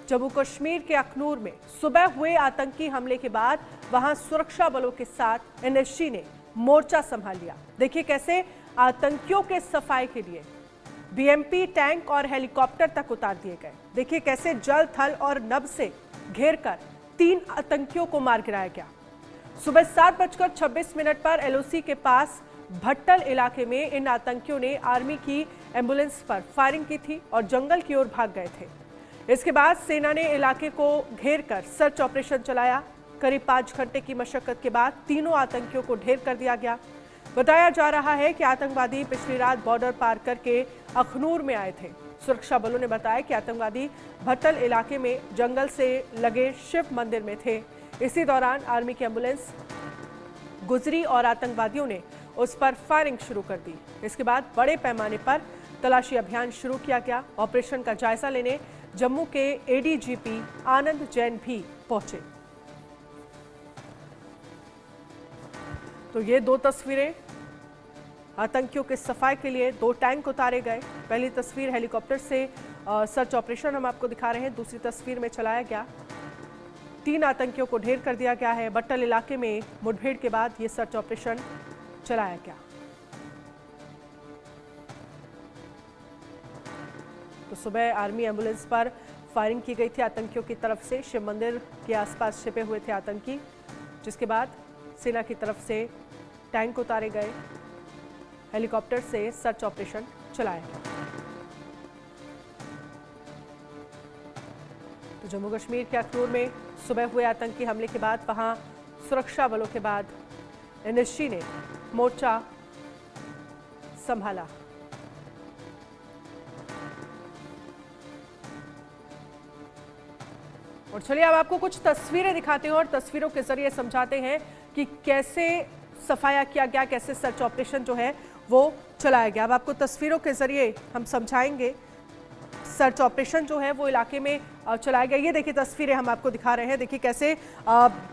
जम्मू कश्मीर के अखनूर में सुबह हुए आतंकी हमले के बाद वहां सुरक्षा बलों के साथ एनएसजी ने मोर्चा संभाल लिया। देखिए कैसे आतंकियों के सफाई के लिए बीएमपी टैंक और हेलीकॉप्टर तक उतार दिए गए। देखिए कैसे जल, थल और नभ से घेरकर 3 आतंकियों को मार गिराया गया। सुबह 7:26 पर एलओसी के पास भट्टल इलाके में इन आतंकियों ने आर्मी की एम्बुलेंस पर फायरिंग की थी और जंगल की ओर भाग गए थे। इसके बाद सेना ने इलाके को घेरकर सर्च ऑपरेशन चलाया। करीब 5 घंटे की मशक्कत के बाद तीनों आतंकियों को ढेर कर दिया गया। बताया जा रहा है कि आतंकवादी पिछली रात बॉर्डर पार करके अखनूर में आए थे। सुरक्षा बलों ने बताया कि आतंकवादी भट्टल इलाके में जंगल से लगे शिव मंदिर में थे। इसी दौरान आर्मी की एम्बुलेंस गुजरी और आतंकवादियों ने उस पर फायरिंग शुरू कर दी। इसके बाद बड़े पैमाने पर तलाशी अभियान शुरू किया गया। ऑपरेशन का जायजा लेने जम्मू के एडीजीपी आनंद जैन भी पहुंचे। तो ये 2 तस्वीरें आतंकियों के सफाई के लिए 2 टैंक उतारे गए। पहली तस्वीर हेलीकॉप्टर से सर्च ऑपरेशन हम आपको दिखा रहे हैं। दूसरी तस्वीर में चलाया गया 3 आतंकियों को ढेर कर दिया गया है। भट्टल इलाके में मुठभेड़ के बाद ये सर्च ऑपरेशन चलाया गया। तो सुबह आर्मी एम्बुलेंस पर फायरिंग की गई थी आतंकियों की तरफ से। शिव मंदिर के आसपास छिपे हुए थे आतंकी, जिसके बाद सेना की तरफ से टैंक उतारे गए, हेलीकॉप्टर से सर्च ऑपरेशन चलाया गया। तो जम्मू कश्मीर के अखनूर में सुबह हुए आतंकी हमले के बाद वहां सुरक्षा बलों के बाद एनएसजी ने मोर्चा संभाला। और चलिए अब आपको कुछ तस्वीरें दिखाते हैं और तस्वीरों के जरिए समझाते हैं कि कैसे सफाया किया गया, कैसे सर्च ऑपरेशन जो है वो चलाया गया। अब आपको तस्वीरों के जरिए हम समझाएंगे सर्च ऑपरेशन जो है वो इलाके में चलाया गया। ये देखिए तस्वीरें हम आपको दिखा रहे हैं। देखिए कैसे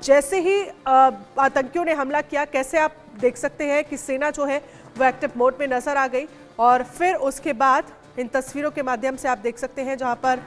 जैसे ही आतंकियों ने हमला किया, कैसे आप देख सकते हैं कि सेना जो है वो एक्टिव मोड में नजर आ गई। और फिर उसके बाद इन तस्वीरों के माध्यम से आप देख सकते हैं जहां पर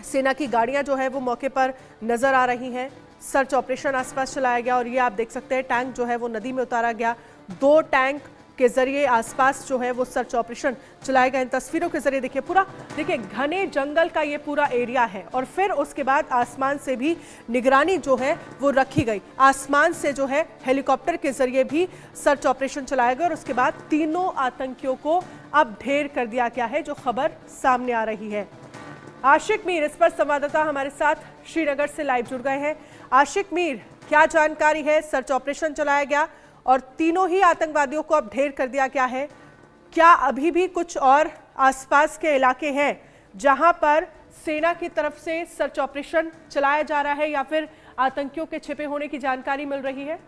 सेना की गाड़ियां जो है वो मौके पर नजर आ रही हैं। सर्च ऑपरेशन आसपास चलाया गया और ये आप देख सकते हैं टैंक जो है वो नदी में उतारा गया। 2 टैंक के जरिए आसपास जो है वो सर्च ऑपरेशन चलाया गया। इन तस्वीरों के जरिए देखिए पूरा, देखिए घने जंगल का ये पूरा एरिया है। और फिर उसके बाद आसमान से भी निगरानी जो है वो रखी गई। आसमान से जो है हेलीकॉप्टर के जरिए भी सर्च ऑपरेशन चलाया गया और उसके बाद तीनों आतंकियों को अब ढेर कर दिया गया है, जो खबर सामने आ रही है। आशिक मीर इस पर संवाददाता हमारे साथ श्रीनगर से लाइव जुड़ गए हैं। आशिक मीर, क्या जानकारी है? सर्च ऑपरेशन चलाया गया और तीनों ही आतंकवादियों को अब ढेर कर दिया गया है। क्या अभी भी कुछ और आसपास के इलाके हैं जहां पर सेना की तरफ से सर्च ऑपरेशन चलाया जा रहा है या फिर आतंकियों के छिपे होने की जानकारी मिल रही है?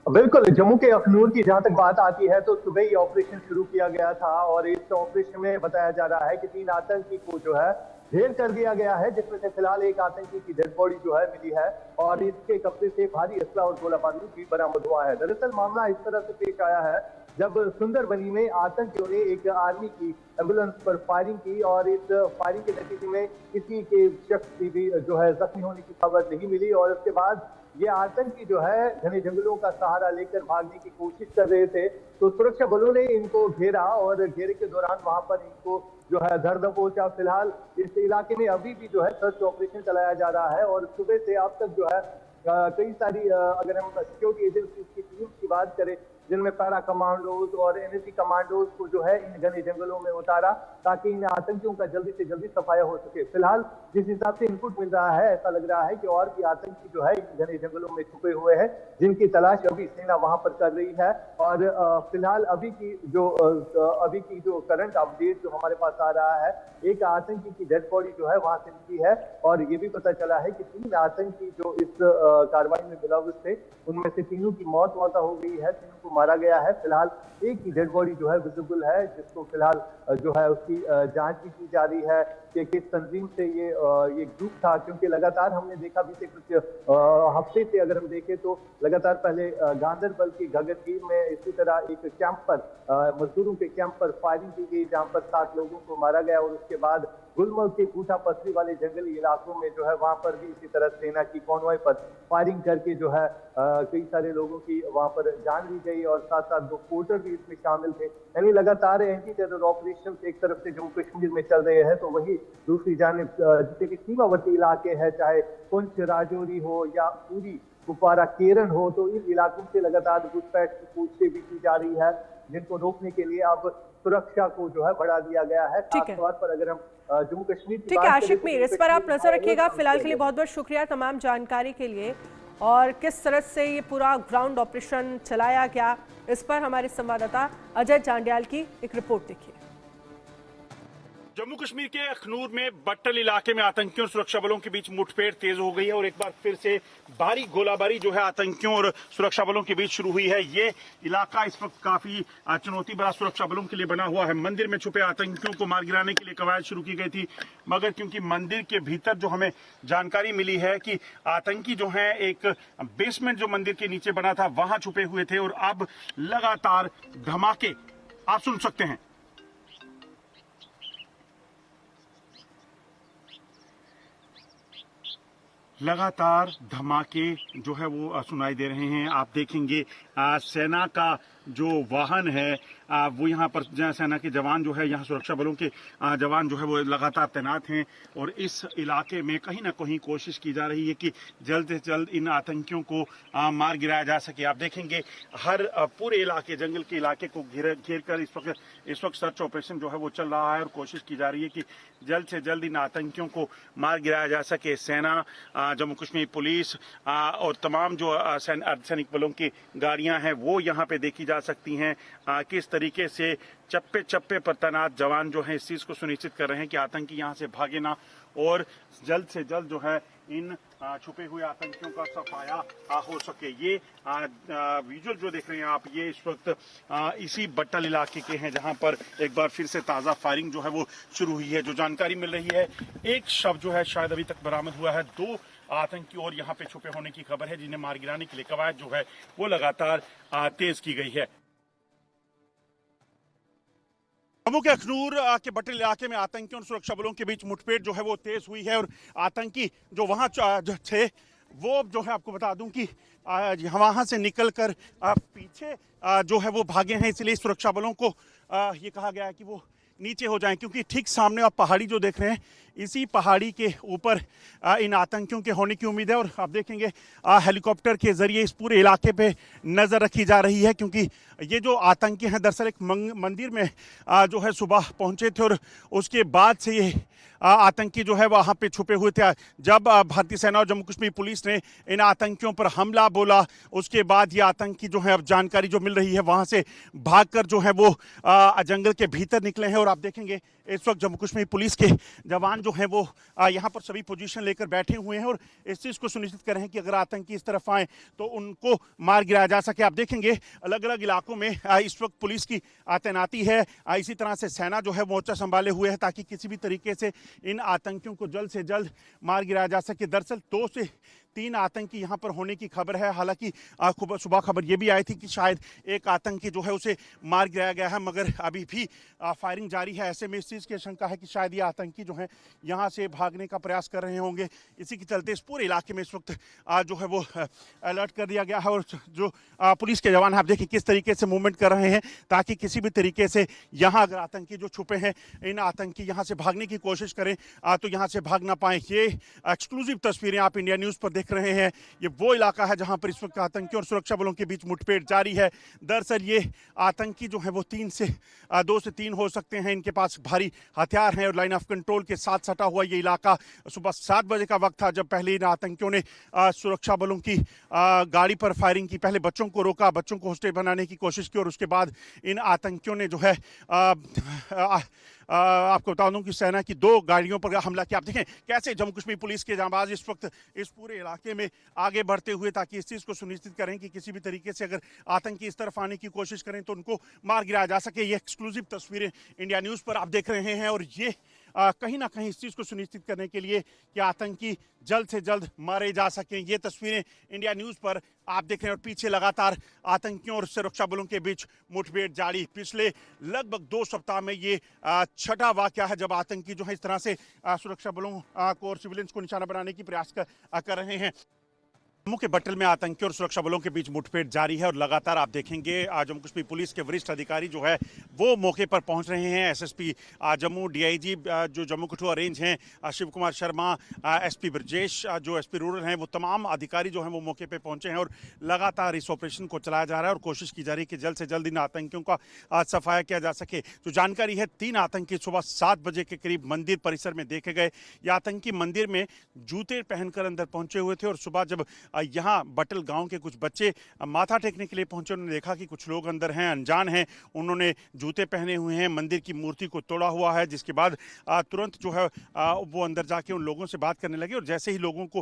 बिल्कुल, जम्मू के अखनूर की जहां तक बात आती है तो सुबह ही ऑपरेशन शुरू किया गया था और इस ऑपरेशन में बताया जा रहा है कि 3 आतंकी को जो है ढेर कर दिया गया है, जिसमें से फिलहाल एक आतंकी की डेड बॉडी जो है मिली है और इसके कब्जे से भारी असला और गोला बारूद भी बरामद हुआ है। दरअसल मामला इस तरह से पेश आया है जब सुंदरबनी में आतंकियों ने एक आर्मी की एम्बुलेंस पर फायरिंग की और इस फायरिंग के नतीजे में किसी के शख्स की भी जो है जख्मी होने की खबर नहीं मिली और उसके बाद ये आतंकी जो है घने जंगलों का सहारा लेकर भागने की कोशिश कर रहे थे। तो सुरक्षा बलों ने इनको घेरा और घेरे के दौरान वहां पर इनको जो है धर दबोचा। फिलहाल इस इलाके में अभी भी जो है सर्च ऑपरेशन चलाया जा रहा है और सुबह से अब तक जो है कई सारी अगर हम सिक्योरिटी एजेंसी की टीम की बात करें, जिनमें पैरा कमांडोज और एनएसजी कमांडोज को जो है इन घने जंगलों में उतारा ताकि इन आतंकियों का जल्दी से जल्दी सफाया हो सके। फिलहाल जिस हिसाब से इनपुट मिल रहा है, ऐसा लग रहा है कि और भी आतंकी जो है इन घने जंगलों में छुपे हुए हैं, जिनकी तलाश अभी सेना वहां पर कर रही है। और फिलहाल अभी की जो करंट अपडेट जो हमारे पास आ रहा है, एक आतंकी की डेड बॉडी जो है वहां से मिली है और ये भी पता चला है कि 3 आतंकी जो इस कार्रवाई में मुलव्वस थे, उनमें से 3 की मौत हो गई है, 3 को मारा गया है। फिलहाल एक की डेड बॉडी जो है विजिबल है, जिसको फिलहाल जो है उसकी जांच भी की जा रही है कि किस तंजीम से ये ग्रुप था, क्योंकि लगातार हमने देखा बीते कुछ हफ्ते से अगर हम देखें तो लगातार पहले गांधरबल की गगनगीर में इसी तरह एक कैंप पर मजदूरों के कैंप पर फायरिंग की गई, जहां पर 7 लोगों को मारा गया और उसके बाद गुलमर्ग के कूटा पथरी वाले जंगली इलाकों में जो है वहां पर भी इसी तरह सेना की कॉन्वॉय पर फायरिंग करके जो है कई सारे लोगों की वहां पर जान ली गई और साथ साथ 2 पोर्टर भी इसमें शामिल थे। यानी लगातार एंटी टेरर ऑपरेशन एक तरफ से जम्मू कश्मीर में चल रहे हैं, तो वही दूसरी जानिब जितने भी सीमावर्ती इलाके हैं, चाहे पुंछ राजौरी हो या पूरी कुपवारा केरन हो, तो इन इलाकों से लगातार घुसपैठ की कोशिशें भी की जा रही है, जिनको रोकने के लिए अब सुरक्षा को जो है बढ़ा दिया गया है। खासतौर पर अगर हम जम्मू कश्मीर की ठीक है बात आशिक करें मीर, इस पर आप नजर रखिएगा। फिलहाल के लिए बहुत बहुत शुक्रिया तमाम जानकारी के लिए। और किस तरह से ये पूरा ग्राउंड ऑपरेशन चलाया गया, इस पर हमारे संवाददाता अजय चांडियाल की एक रिपोर्ट देखिए। जम्मू कश्मीर के अखनूर में बट्टल इलाके में आतंकियों और सुरक्षा बलों के बीच मुठभेड़ तेज हो गई है और एक बार फिर से भारी गोलाबारी जो है आतंकियों और सुरक्षा बलों के बीच शुरू हुई है। ये इलाका इस वक्त काफी चुनौती भरा सुरक्षा बलों के लिए बना हुआ है। मंदिर में छुपे आतंकियों को मार गिराने के लिए कवायद शुरू की गई थी, मगर क्योंकि मंदिर के भीतर जो हमें जानकारी मिली है कि आतंकी जो है एक बेसमेंट जो मंदिर के नीचे बना था वहां छुपे हुए थे और अब लगातार धमाके आप सुन सकते हैं। लगातार धमाके जो है वो सुनाई दे रहे हैं। आप देखेंगे सेना का जो वाहन है वो यहाँ पर सेना के जवान जो है, यहाँ सुरक्षा बलों के जवान जो है वो लगातार तैनात हैं और इस इलाके में कहीं ना कहीं कोशिश की जा रही है कि जल्द से जल्द इन आतंकियों को मार गिराया जा सके। आप देखेंगे हर पूरे इलाके, जंगल के इलाके को घेर कर इस वक्त सर्च ऑपरेशन जो है वो चल रहा है और कोशिश की जा रही है कि जल्द से जल्द इन आतंकियों को मार गिराया जा सके। सेना, जम्मू कश्मीर पुलिस और तमाम जो अर्धसैनिक बलों की गाड़ियां हैं वो यहाँ पे देखी जा सकती हैं। किस तरीके से चप्पे चप्पे पर तैनात जवान जो हैं इस चीज को सुनिश्चित कर रहे हैं कि आतंकी यहाँ से भागे ना और जल्द से जल्द जो है इन छुपे हुए आतंकियों का सफाया हो सके। ये विजुअल जो देख रहे हैं आप, ये इस वक्त इसी बट्टल इलाके के हैं जहां पर एक बार फिर से ताज़ा फायरिंग जो है वो शुरू हुई है। जो जानकारी मिल रही है, एक शव जो है शायद अभी तक बरामद हुआ है। 2 आतंकी और यहाँ पे छुपे होने की खबर है, जिन्हें मार गिराने के लिए कवायद जो है वो लगातार तेज की गई है। जम्मू के अखनूर के बट्टल इलाके में आतंकियों और सुरक्षा बलों के बीच मुठभेड़ जो है वो तेज हुई है और आतंकी जो वहां थे वो जो है आपको बता दूं कि वहां से निकलकर पीछे जो है वो भागे हैं, इसलिए सुरक्षा बलों को ये कहा गया है कि वो नीचे हो जाएं, क्योंकि ठीक सामने आप पहाड़ी जो देख रहे हैं, इसी पहाड़ी के ऊपर इन आतंकियों के होने की उम्मीद है। और आप देखेंगे हेलीकॉप्टर के जरिए इस पूरे इलाके पे नज़र रखी जा रही है, क्योंकि ये जो आतंकी हैं दरअसल एक मंदिर में जो है सुबह पहुंचे थे और उसके बाद से ये आतंकी जो है वहाँ पे छुपे हुए थे। जब भारतीय सेना और जम्मू कश्मीर पुलिस ने इन आतंकियों पर हमला बोला, उसके बाद ये आतंकी जो है, अब जानकारी जो मिल रही है, वहाँ से भागकर जो है वो जंगल के भीतर निकले हैं। और आप देखेंगे इस वक्त जम्मू कश्मीर पुलिस के जवान जो हैं वो यहाँ पर सभी पोजीशन लेकर बैठे हुए हैं और इस चीज़ को सुनिश्चित कर रहे हैं कि अगर आतंकी इस तरफ आए तो उनको मार गिराया जा सके। आप देखेंगे अलग अलग इलाकों में इस वक्त पुलिस की तैनाती है, इसी तरह से सेना जो है मोर्चा संभाले हुए है ताकि किसी भी तरीके से इन आतंकियों को जल्द से जल्द मार गिराया जा सके। दरअसल 2 से 3 आतंकी यहाँ पर होने की खबर है। हालांकि सुबह खबर ये भी आई थी कि शायद एक आतंकी जो है उसे मार गिराया गया है, मगर अभी भी फायरिंग जारी है। ऐसे में इस चीज़ की आशंका है कि शायद ये आतंकी जो है यहाँ से भागने का प्रयास कर रहे होंगे। इसी के चलते इस पूरे इलाके में इस वक्त जो है वो अलर्ट कर दिया गया है और जो पुलिस के जवान आप देखिए किस तरीके से मूवमेंट कर रहे हैं ताकि किसी भी तरीके से यहाँ अगर आतंकी जो छुपे हैं, इन आतंकी यहाँ से भागने की कोशिश करें तो यहाँ से भाग ना पाएं। ये एक्सक्लूसिव तस्वीरें आप इंडिया न्यूज़ पर देख रहे हैं। ये वो इलाका है जहां पर इस वक्त आतंकी और सुरक्षा बलों के बीच मुठभेड़ जारी है। दरअसल ये आतंकी जो है वो 2 से 3 हो सकते हैं। इनके पास भारी हथियार हैं और लाइन ऑफ कंट्रोल के साथ सटा हुआ ये इलाका। सुबह 7 बजे का वक्त था जब पहले इन आतंकियों ने सुरक्षा बलों की गाड़ी पर फायरिंग की। पहले बच्चों को रोका, बच्चों को होस्टेज बनाने की कोशिश की और उसके बाद इन आतंकियों ने जो है आपको बता दूं कि सेना की 2 गाड़ियों पर हमला किया। आप देखें कैसे जम्मू कश्मीर पुलिस के जांबाज इस वक्त इस पूरे इलाके में आगे बढ़ते हुए ताकि इस चीज़ को सुनिश्चित करें कि किसी भी तरीके से अगर आतंकी इस तरफ आने की कोशिश करें तो उनको मार गिराया जा सके। ये एक्सक्लूसिव तस्वीरें इंडिया न्यूज़ पर आप देख रहे हैं और ये कहीं ना कहीं इस चीज़ को सुनिश्चित करने के लिए कि आतंकी जल्द से जल्द मारे जा सकें। ये तस्वीरें इंडिया न्यूज़ पर आप देख रहे हैं और पीछे लगातार आतंकियों और सुरक्षा बलों के बीच मुठभेड़ जारी। पिछले लगभग 2 सप्ताह में ये छठा वाकया है जब आतंकी जो है इस तरह से सुरक्षा बलों को और सिविलियंस को निशाना बनाने की प्रयास कर रहे हैं। जम्मू के बट्टल में आतंकियों और सुरक्षा बलों के बीच मुठभेड़ जारी है और लगातार आप देखेंगे जम्मू कश्मीर पुलिस के वरिष्ठ अधिकारी जो है वो मौके पर पहुंच रहे हैं। एसएसपी जम्मू, डीआईजी जो जम्मू कठुआ रेंज हैं शिव कुमार शर्मा, एसपी ब्रजेश जो एसपी रूरल हैं, वो तमाम अधिकारी जो हैं वो मौके पर पहुंचे हैं और लगातार इस ऑपरेशन को चलाया जा रहा है और कोशिश की जा रही है कि जल्द से जल्द इन आतंकियों का सफाया किया जा सके। जो जानकारी है 3 आतंकी सुबह 7 बजे के करीब मंदिर परिसर में देखे गए। ये आतंकी मंदिर में जूते पहनकर अंदर पहुंचे हुए थे और सुबह जब यहाँ बट्टल गांव के कुछ बच्चे माथा टेकने के लिए पहुंचे, उन्होंने देखा कि कुछ लोग अंदर हैं, अनजान हैं। उन्होंने जूते पहने हुए हैं, मंदिर की मूर्ति को तोड़ा हुआ है, जिसके बाद तुरंत जो है वो अंदर जाके उन लोगों से बात करने लगे और जैसे ही लोगों को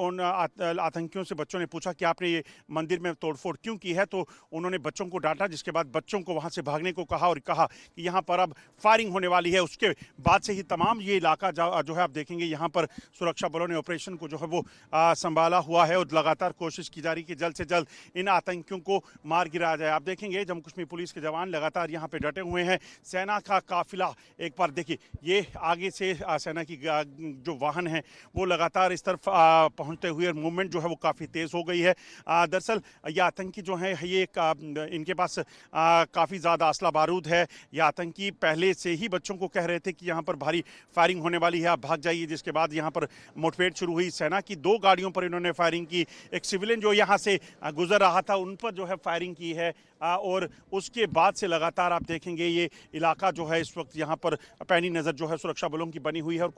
उन आतंकियों से बच्चों ने पूछा कि आपने ये मंदिर में तोड़फोड़ क्यों की है, तो उन्होंने बच्चों को डांटा, जिसके बाद बच्चों को वहाँ से भागने को कहा और कहा कि यहाँ पर अब फायरिंग होने वाली है। उसके बाद से ही तमाम ये इलाका जो है आप देखेंगे यहाँ पर सुरक्षा बलों ने ऑपरेशन को जो है वो संभाला हुआ है और लगातार कोशिश की जा रही कि जल्द से जल्द इन आतंकियों को मार गिराया जाए। आप देखेंगे जम्मू कश्मीर पुलिस के जवान लगातार यहाँ पे डटे हुए हैं। सेना का काफिला एक बार देखिए, ये आगे से सेना की जो वाहन है वो लगातार इस तरफ पहुँचते हुए मूवमेंट जो है वो काफ़ी तेज़ हो गई है। दरअसल ये आतंकी जो है ये इनके पास काफ़ी ज़्यादा असला बारूद है। ये आतंकी पहले से ही बच्चों को कह रहे थे कि यहाँ पर भारी फायरिंग होने वाली है, आप भाग जाइए, जिसके बाद यहाँ पर मुठभेड़ शुरू हुई। सेना की 2 गाड़ियों पर इन्होंने फायरिंग की। एक सिविलियन जो यहाँ से गुजर रहा था उन पर जो है फायरिंग की है और उसके बाद से लगातार आप देखेंगे ये इलाका जो है इस वक्त यहाँ पर पैनी नज़र जो है सुरक्षा बलों की बनी हुई है और